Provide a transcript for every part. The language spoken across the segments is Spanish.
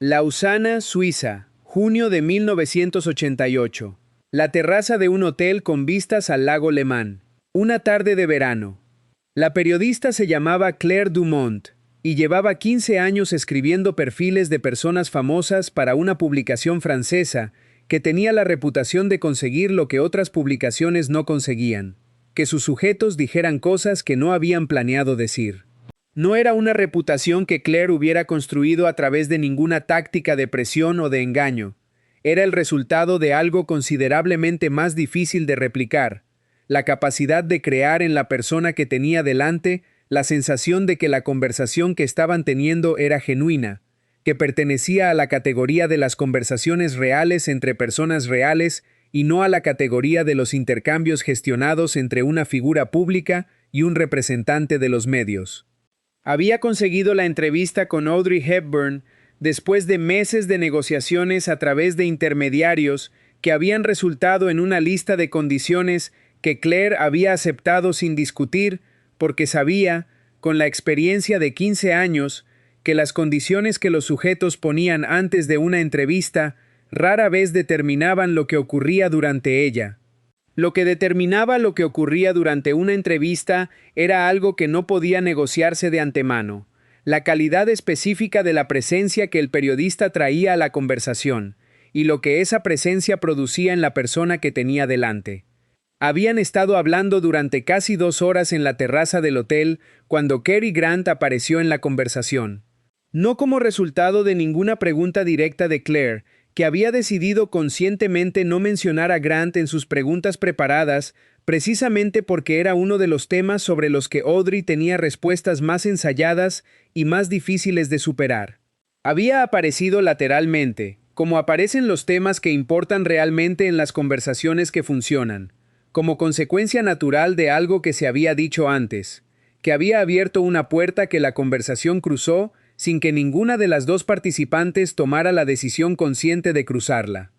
Lausana, Suiza, junio de 1988. La terraza de un hotel con vistas al lago Le Mans. Una tarde de verano. La periodista se llamaba Claire Dumont y llevaba 15 años escribiendo perfiles de personas famosas para una publicación francesa que tenía la reputación de conseguir lo que otras publicaciones no conseguían: que sus sujetos dijeran cosas que no habían planeado decir. No era una reputación que Claire hubiera construido a través de ninguna táctica de presión o de engaño. Era el resultado de algo considerablemente más difícil de replicar: la capacidad de crear en la persona que tenía delante la sensación de que la conversación que estaban teniendo era genuina, que pertenecía a la categoría de las conversaciones reales entre personas reales y no a la categoría de los intercambios gestionados entre una figura pública y un representante de los medios. Había conseguido la entrevista con Audrey Hepburn después de meses de negociaciones a través de intermediarios que habían resultado en una lista de condiciones que Claire había aceptado sin discutir, porque sabía, con la experiencia de 15 años, que las condiciones que los sujetos ponían antes de una entrevista rara vez determinaban lo que ocurría durante ella. Lo que determinaba lo que ocurría durante una entrevista era algo que no podía negociarse de antemano: la calidad específica de la presencia que el periodista traía a la conversación, y lo que esa presencia producía en la persona que tenía delante. Habían estado hablando durante casi 2 horas en la terraza del hotel cuando Cary Grant apareció en la conversación. No como resultado de ninguna pregunta directa de Claire, que había decidido conscientemente no mencionar a Grant en sus preguntas preparadas, precisamente porque era uno de los temas sobre los que Audrey tenía respuestas más ensayadas y más difíciles de superar. Había aparecido lateralmente, como aparecen los temas que importan realmente en las conversaciones que funcionan, como consecuencia natural de algo que se había dicho antes, que había abierto una puerta que la conversación cruzó sin que ninguna de las dos participantes tomara la decisión consciente de cruzarla.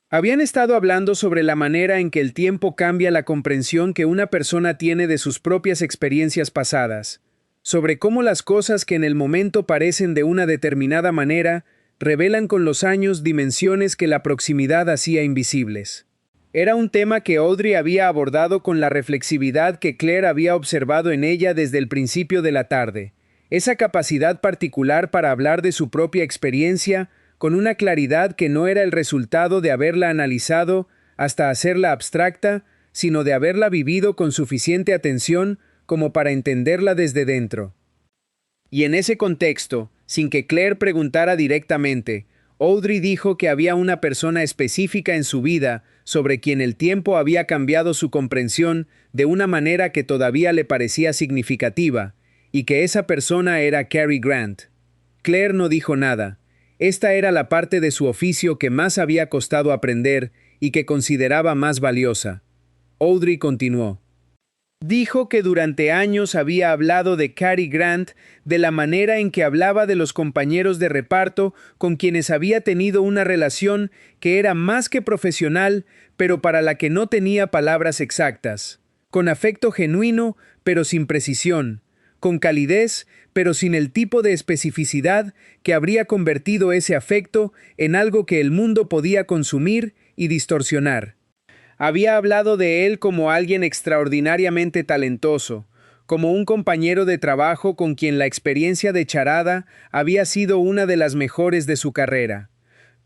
Habían estado hablando sobre la manera en que el tiempo cambia la comprensión que una persona tiene de sus propias experiencias pasadas, sobre cómo las cosas que en el momento parecen de una determinada manera revelan con los años dimensiones que la proximidad hacía invisibles. Era un tema que Audrey había abordado con la reflexividad que Claire había observado en ella desde el principio de la tarde, esa capacidad particular para hablar de su propia experiencia con una claridad que no era el resultado de haberla analizado hasta hacerla abstracta, sino de haberla vivido con suficiente atención como para entenderla desde dentro. Y en ese contexto, sin que Claire preguntara directamente, Audrey dijo que había una persona específica en su vida sobre quien el tiempo había cambiado su comprensión de una manera que todavía le parecía significativa, y que esa persona era Cary Grant. Claire no dijo nada. Esta era la parte de su oficio que más había costado aprender y que consideraba más valiosa. Audrey continuó. Dijo que durante años había hablado de Cary Grant de la manera en que hablaba de los compañeros de reparto con quienes había tenido una relación que era más que profesional, pero para la que no tenía palabras exactas, con afecto genuino, pero sin precisión, con calidez, pero sin el tipo de especificidad que habría convertido ese afecto en algo que el mundo podía consumir y distorsionar. Había hablado de él como alguien extraordinariamente talentoso, como un compañero de trabajo con quien la experiencia de charada había sido una de las mejores de su carrera.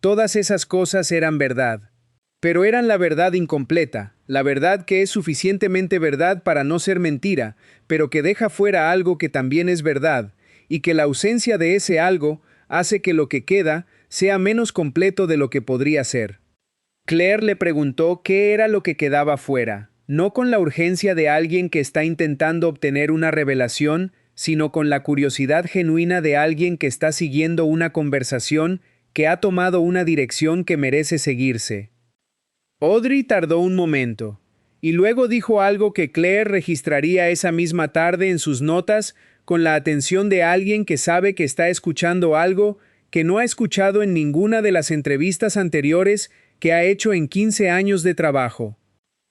Todas esas cosas eran verdad. Pero eran la verdad incompleta, la verdad que es suficientemente verdad para no ser mentira, pero que deja fuera algo que también es verdad, y que la ausencia de ese algo hace que lo que queda sea menos completo de lo que podría ser. Claire le preguntó qué era lo que quedaba fuera, no con la urgencia de alguien que está intentando obtener una revelación, sino con la curiosidad genuina de alguien que está siguiendo una conversación que ha tomado una dirección que merece seguirse. Audrey tardó un momento, y luego dijo algo que Claire registraría esa misma tarde en sus notas con la atención de alguien que sabe que está escuchando algo que no ha escuchado en ninguna de las entrevistas anteriores que ha hecho en 15 años de trabajo.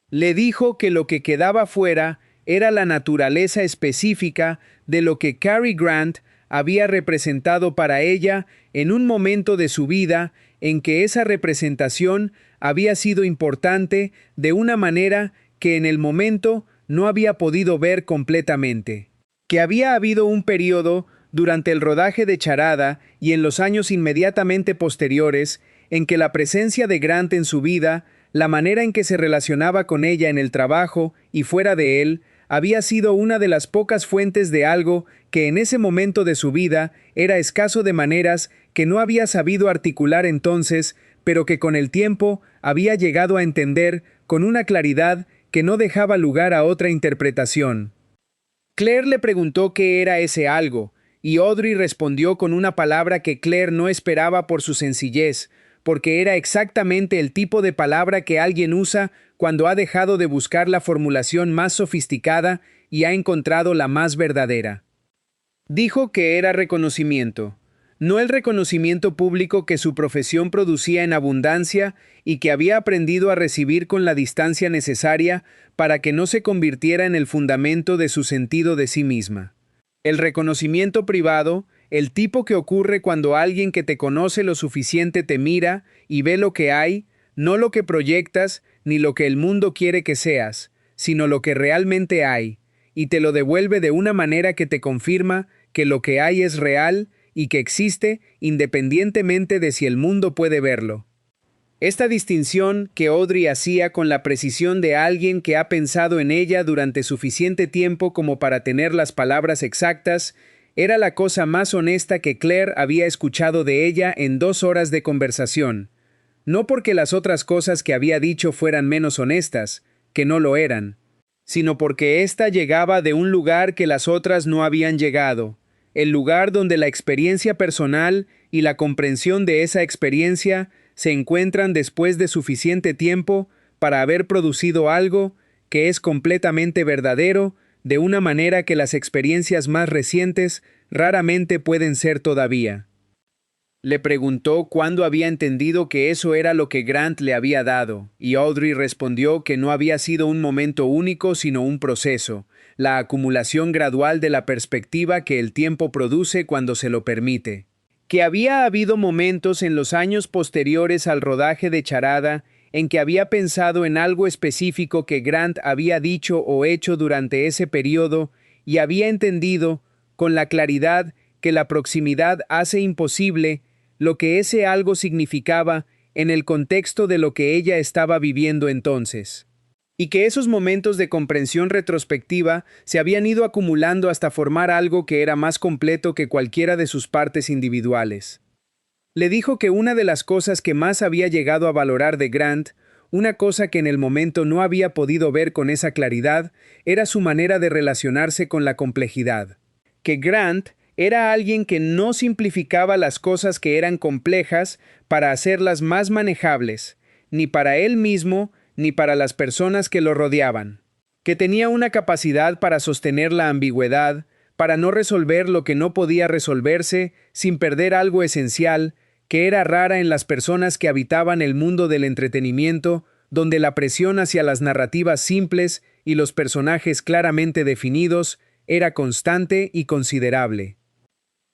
Le dijo que lo que quedaba fuera era la naturaleza específica de lo que Cary Grant había representado para ella en un momento de su vida en que esa representación había sido importante de una manera que en el momento no había podido ver completamente. Que había habido un periodo durante el rodaje de Charada y en los años inmediatamente posteriores en que la presencia de Grant en su vida, la manera en que se relacionaba con ella en el trabajo y fuera de él, había sido una de las pocas fuentes de algo que en ese momento de su vida era escaso de maneras que no había sabido articular entonces, pero que con el tiempo había llegado a entender con una claridad que no dejaba lugar a otra interpretación. Claire le preguntó qué era ese algo, y Audrey respondió con una palabra que Claire no esperaba por su sencillez, porque era exactamente el tipo de palabra que alguien usa cuando ha dejado de buscar la formulación más sofisticada y ha encontrado la más verdadera. Dijo que era reconocimiento, no el reconocimiento público que su profesión producía en abundancia y que había aprendido a recibir con la distancia necesaria para que no se convirtiera en el fundamento de su sentido de sí misma. El reconocimiento privado, el tipo que ocurre cuando alguien que te conoce lo suficiente te mira y ve lo que hay, no lo que proyectas ni lo que el mundo quiere que seas, sino lo que realmente hay, y te lo devuelve de una manera que te confirma que lo que hay es real y que existe independientemente de si el mundo puede verlo. Esta distinción que Audrey hacía con la precisión de alguien que ha pensado en ella durante suficiente tiempo como para tener las palabras exactas, era la cosa más honesta que Claire había escuchado de ella en 2 horas de conversación. No porque las otras cosas que había dicho fueran menos honestas, que no lo eran, sino porque ésta llegaba de un lugar que las otras no habían llegado, el lugar donde la experiencia personal y la comprensión de esa experiencia se encuentran después de suficiente tiempo para haber producido algo que es completamente verdadero, de una manera que las experiencias más recientes raramente pueden ser todavía. Le preguntó cuándo había entendido que eso era lo que Grant le había dado, y Audrey respondió que no había sido un momento único sino un proceso, la acumulación gradual de la perspectiva que el tiempo produce cuando se lo permite. Que había habido momentos en los años posteriores al rodaje de Charada en que había pensado en algo específico que Grant había dicho o hecho durante ese periodo y había entendido, con la claridad que la proximidad hace imposible, lo que ese algo significaba en el contexto de lo que ella estaba viviendo entonces. Y que esos momentos de comprensión retrospectiva se habían ido acumulando hasta formar algo que era más completo que cualquiera de sus partes individuales. Le dijo que una de las cosas que más había llegado a valorar de Grant, una cosa que en el momento no había podido ver con esa claridad, era su manera de relacionarse con la complejidad. Que Grant era alguien que no simplificaba las cosas que eran complejas para hacerlas más manejables, ni para él mismo, ni para las personas que lo rodeaban. Que tenía una capacidad para sostener la ambigüedad, para no resolver lo que no podía resolverse sin perder algo esencial, que era rara en las personas que habitaban el mundo del entretenimiento, donde la presión hacia las narrativas simples y los personajes claramente definidos era constante y considerable.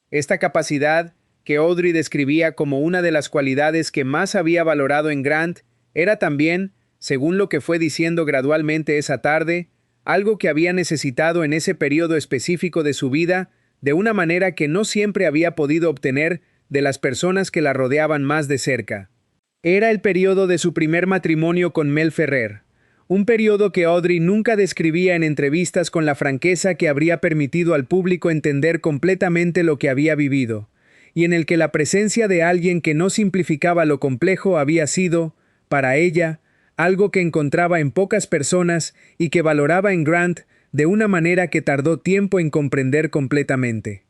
Esta capacidad, que Audrey describía como una de las cualidades que más había valorado en Grant, era también, según lo que fue diciendo gradualmente esa tarde, algo que había necesitado en ese periodo específico de su vida, de una manera que no siempre había podido obtener de las personas que la rodeaban más de cerca. Era el periodo de su primer matrimonio con Mel Ferrer, un periodo que Audrey nunca describía en entrevistas con la franqueza que habría permitido al público entender completamente lo que había vivido, y en el que la presencia de alguien que no simplificaba lo complejo había sido, para ella, algo que encontraba en pocas personas y que valoraba en Grant de una manera que tardó tiempo en comprender completamente.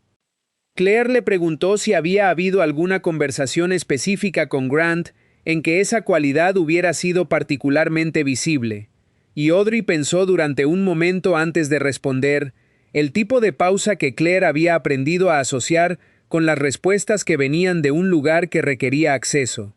Claire le preguntó si había habido alguna conversación específica con Grant en que esa cualidad hubiera sido particularmente visible, y Audrey pensó durante un momento antes de responder, el tipo de pausa que Claire había aprendido a asociar con las respuestas que venían de un lugar que requería acceso.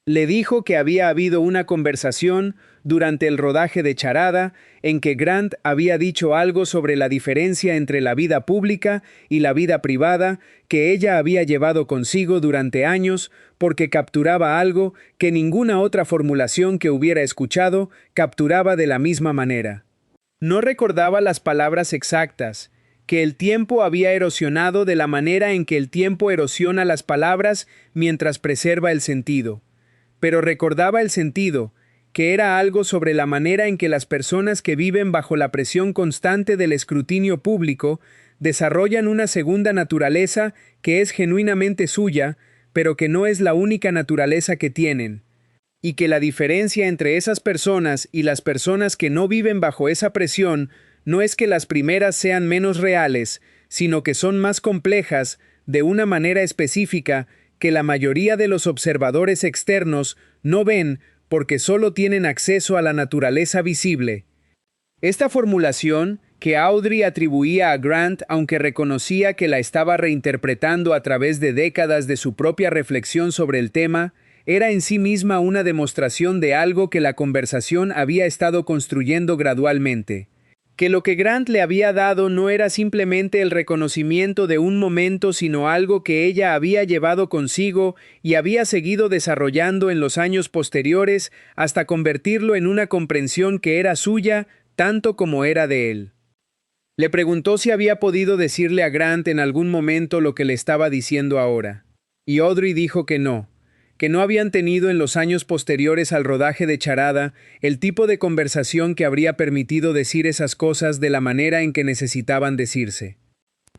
Le dijo que había habido una conversación durante el rodaje de Charada, en que Grant había dicho algo sobre la diferencia entre la vida pública y la vida privada que ella había llevado consigo durante años porque capturaba algo que ninguna otra formulación que hubiera escuchado capturaba de la misma manera. No recordaba las palabras exactas, que el tiempo había erosionado de la manera en que el tiempo erosiona las palabras mientras preserva el sentido. Pero recordaba el sentido, que era algo sobre la manera en que las personas que viven bajo la presión constante del escrutinio público desarrollan una segunda naturaleza que es genuinamente suya, pero que no es la única naturaleza que tienen, y que la diferencia entre esas personas y las personas que no viven bajo esa presión no es que las primeras sean menos reales, sino que son más complejas, de una manera específica, que la mayoría de los observadores externos no ven porque solo tienen acceso a la naturaleza visible. Esta formulación, que Audrey atribuía a Grant aunque reconocía que la estaba reinterpretando a través de décadas de su propia reflexión sobre el tema, era en sí misma una demostración de algo que la conversación había estado construyendo gradualmente. Que lo que Grant le había dado no era simplemente el reconocimiento de un momento, sino algo que ella había llevado consigo y había seguido desarrollando en los años posteriores hasta convertirlo en una comprensión que era suya tanto como era de él. Le preguntó si había podido decirle a Grant en algún momento lo que le estaba diciendo ahora. Y Audrey dijo que no habían tenido en los años posteriores al rodaje de Charada el tipo de conversación que habría permitido decir esas cosas de la manera en que necesitaban decirse.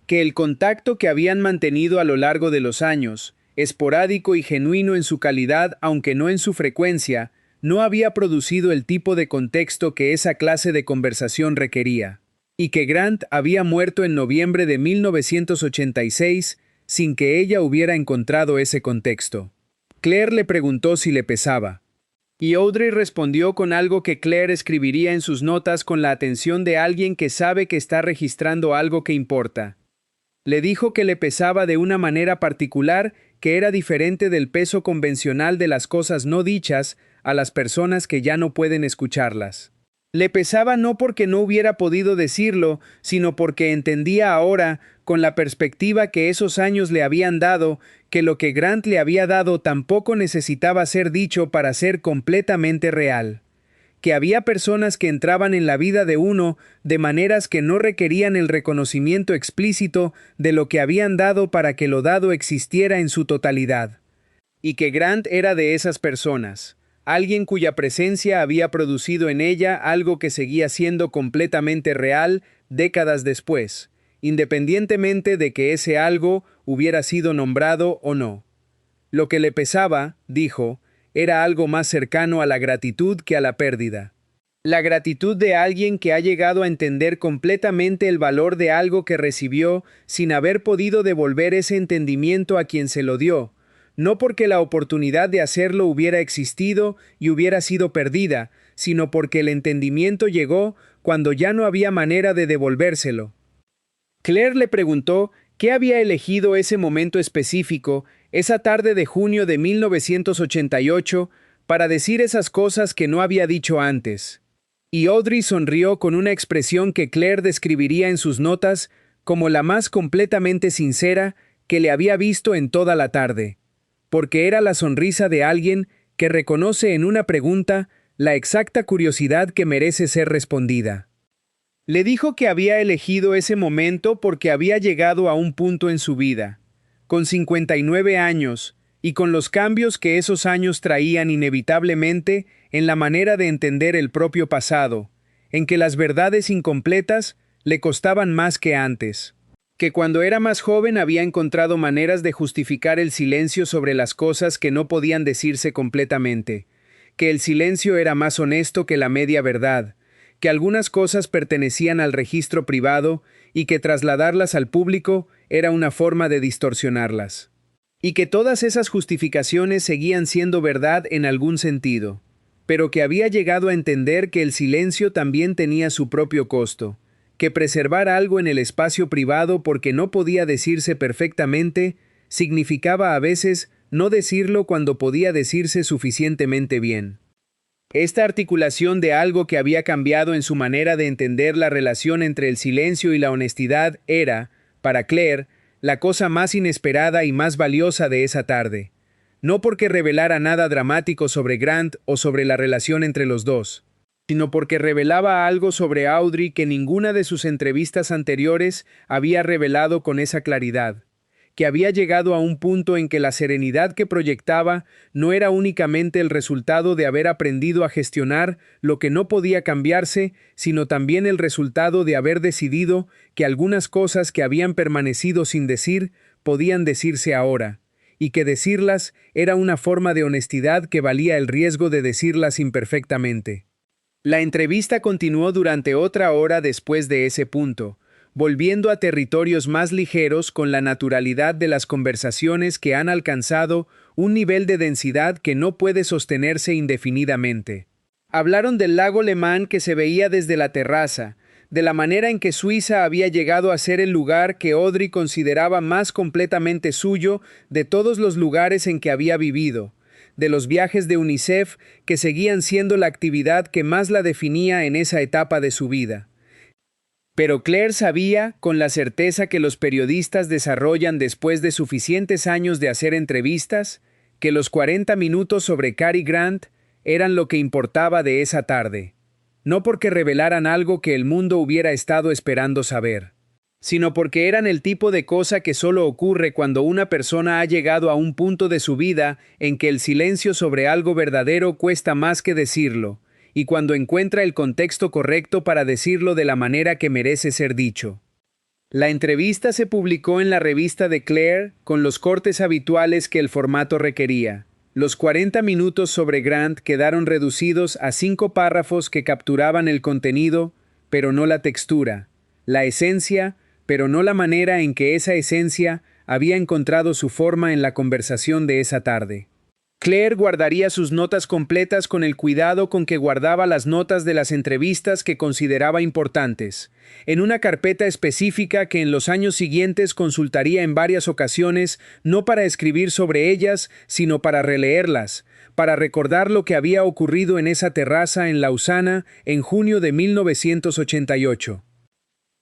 Que el contacto que habían mantenido a lo largo de los años, esporádico y genuino en su calidad aunque no en su frecuencia, no había producido el tipo de contexto que esa clase de conversación requería. Y que Grant había muerto en noviembre de 1986 sin que ella hubiera encontrado ese contexto. Claire le preguntó si le pesaba. Y Audrey respondió con algo que Claire escribiría en sus notas con la atención de alguien que sabe que está registrando algo que importa. Le dijo que le pesaba de una manera particular que era diferente del peso convencional de las cosas no dichas a las personas que ya no pueden escucharlas. Le pesaba no porque no hubiera podido decirlo, sino porque entendía ahora, con la perspectiva que esos años le habían dado, que lo que Grant le había dado tampoco necesitaba ser dicho para ser completamente real. Que había personas que entraban en la vida de uno de maneras que no requerían el reconocimiento explícito de lo que habían dado para que lo dado existiera en su totalidad. Y que Grant era de esas personas. Alguien cuya presencia había producido en ella algo que seguía siendo completamente real décadas después, independientemente de que ese algo hubiera sido nombrado o no. Lo que le pesaba, dijo, era algo más cercano a la gratitud que a la pérdida. La gratitud de alguien que ha llegado a entender completamente el valor de algo que recibió sin haber podido devolver ese entendimiento a quien se lo dio, no porque la oportunidad de hacerlo hubiera existido y hubiera sido perdida, sino porque el entendimiento llegó cuando ya no había manera de devolvérselo. Claire le preguntó qué había elegido ese momento específico, esa tarde de junio de 1988, para decir esas cosas que no había dicho antes. Y Audrey sonrió con una expresión que Claire describiría en sus notas como la más completamente sincera que le había visto en toda la tarde, porque era la sonrisa de alguien que reconoce en una pregunta la exacta curiosidad que merece ser respondida. Le dijo que había elegido ese momento porque había llegado a un punto en su vida, con 59 años, y con los cambios que esos años traían inevitablemente en la manera de entender el propio pasado, en que las verdades incompletas le costaban más que antes. Que cuando era más joven había encontrado maneras de justificar el silencio sobre las cosas que no podían decirse completamente, que el silencio era más honesto que la media verdad, que algunas cosas pertenecían al registro privado y que trasladarlas al público era una forma de distorsionarlas. Y que todas esas justificaciones seguían siendo verdad en algún sentido, pero que había llegado a entender que el silencio también tenía su propio costo, que preservar algo en el espacio privado porque no podía decirse perfectamente significaba a veces no decirlo cuando podía decirse suficientemente bien. Esta articulación de algo que había cambiado en su manera de entender la relación entre el silencio y la honestidad era, para Claire, la cosa más inesperada y más valiosa de esa tarde. No porque revelara nada dramático sobre Grant o sobre la relación entre los dos, sino porque revelaba algo sobre Audrey que ninguna de sus entrevistas anteriores había revelado con esa claridad, que había llegado a un punto en que la serenidad que proyectaba no era únicamente el resultado de haber aprendido a gestionar lo que no podía cambiarse, sino también el resultado de haber decidido que algunas cosas que habían permanecido sin decir podían decirse ahora, y que decirlas era una forma de honestidad que valía el riesgo de decirlas imperfectamente. La entrevista continuó durante otra hora después de ese punto, volviendo a territorios más ligeros con la naturalidad de las conversaciones que han alcanzado un nivel de densidad que no puede sostenerse indefinidamente. Hablaron del lago Le Mans que se veía desde la terraza, de la manera en que Suiza había llegado a ser el lugar que Audrey consideraba más completamente suyo de todos los lugares en que había vivido, de los viajes de UNICEF que seguían siendo la actividad que más la definía en esa etapa de su vida. Pero Claire sabía, con la certeza que los periodistas desarrollan después de suficientes años de hacer entrevistas, que los 40 minutos sobre Cary Grant eran lo que importaba de esa tarde. No porque revelaran algo que el mundo hubiera estado esperando saber, sino porque eran el tipo de cosa que solo ocurre cuando una persona ha llegado a un punto de su vida en que el silencio sobre algo verdadero cuesta más que decirlo, y cuando encuentra el contexto correcto para decirlo de la manera que merece ser dicho. La entrevista se publicó en la revista de Claire con los cortes habituales que el formato requería. Los 40 minutos sobre Grant quedaron reducidos a 5 párrafos que capturaban el contenido, pero no la textura, la esencia, pero no la manera en que esa esencia había encontrado su forma en la conversación de esa tarde. Claire guardaría sus notas completas con el cuidado con que guardaba las notas de las entrevistas que consideraba importantes, en una carpeta específica que en los años siguientes consultaría en varias ocasiones, no para escribir sobre ellas, sino para releerlas, para recordar lo que había ocurrido en esa terraza en Lausana en junio de 1988.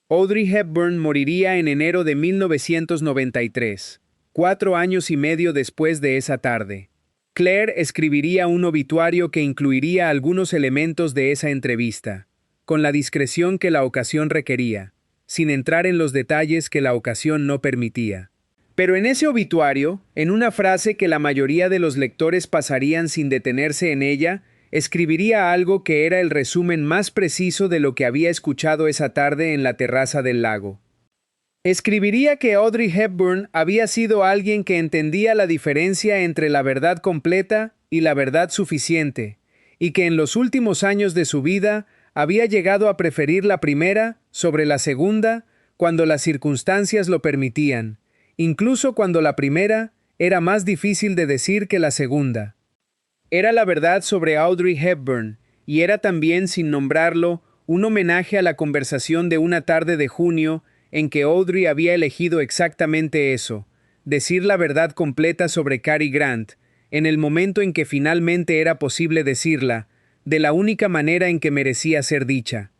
Audrey Hepburn moriría en enero de 1993, 4 años y medio después de esa tarde. Claire escribiría un obituario que incluiría algunos elementos de esa entrevista, con la discreción que la ocasión requería, sin entrar en los detalles que la ocasión no permitía. Pero en ese obituario, en una frase que la mayoría de los lectores pasarían sin detenerse en ella, escribiría algo que era el resumen más preciso de lo que había escuchado esa tarde en la terraza del lago. Escribiría que Audrey Hepburn había sido alguien que entendía la diferencia entre la verdad completa y la verdad suficiente, y que en los últimos años de su vida había llegado a preferir la primera sobre la segunda cuando las circunstancias lo permitían, incluso cuando la primera era más difícil de decir que la segunda. Era la verdad sobre Audrey Hepburn, y era también, sin nombrarlo, un homenaje a la conversación de una tarde de junio en que Audrey había elegido exactamente eso, decir la verdad completa sobre Cary Grant, en el momento en que finalmente era posible decirla, de la única manera en que merecía ser dicha.